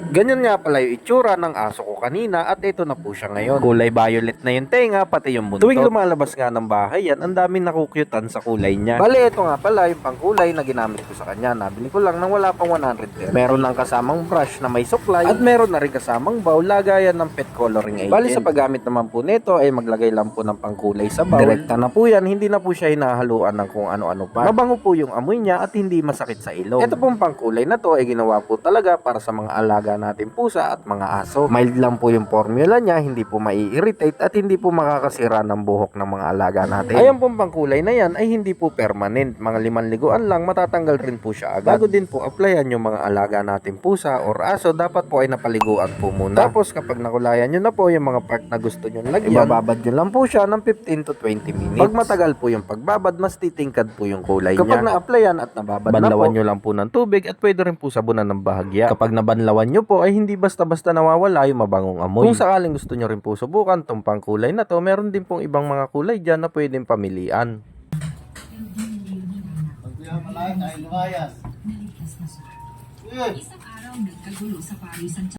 Ganyan nga pala yung itsura ng aso ko kanina at ito na po siya ngayon. Kulay violet na yung tenga pati yung buntot. Tuwing lumalabas nga ng bahay yan, ang daming nakukyutan sa kulay niya. Bale, ito nga pala yung pangkulay na ginamit ko sa kanya. Nabili ko lang nang wala pang 100 pesos. Meron ng kasamang brush na may suklay at meron na rin kasamang bowl lagayan ng pet coloring agent. Bale, sa paggamit naman po nito ay maglagay lang po ng pangkulay sa bowl. Direkta na po yan, hindi na po siya hinahaluan ng kung ano-ano pa. Mabango po yung amoy niya at hindi masakit sa ilong. Ito pong pangkulay na to ay ginawa po talaga para sa mga alaga natin pusa at mga aso. Mild lang po yung formula niya, hindi po mai-irritate at hindi po makakasira ng buhok ng mga alaga natin. Ayan pong pangkulay na yan ay hindi po permanent. Mga 5 liguan lang, matatanggal rin po siya agad. Bago din po applyan yung mga alaga natin pusa or aso, dapat po ay napaliguan po muna. Tapos kapag nakulayan nyo na po yung mga part na gusto nyo lagyan, ibababad nyo lang po siya ng 15 to 20 minutes. Pag matagal po yung pagbabad, mas titingkad po yung kulay niya. Kapag na-applyan at nababad na po, banlawan nyo lang po ng tubig at pwede rin po sabunan ng bahagya. Kapag nabanlawan nyo po ay hindi basta-basta nawawala yung mabangong amoy. Kung sakaling gusto nyo rin po subukan tong pangkulay na to, meron din pong ibang mga kulay dyan na pwedeng pamilian. Isang araw nagkagulo sa parisan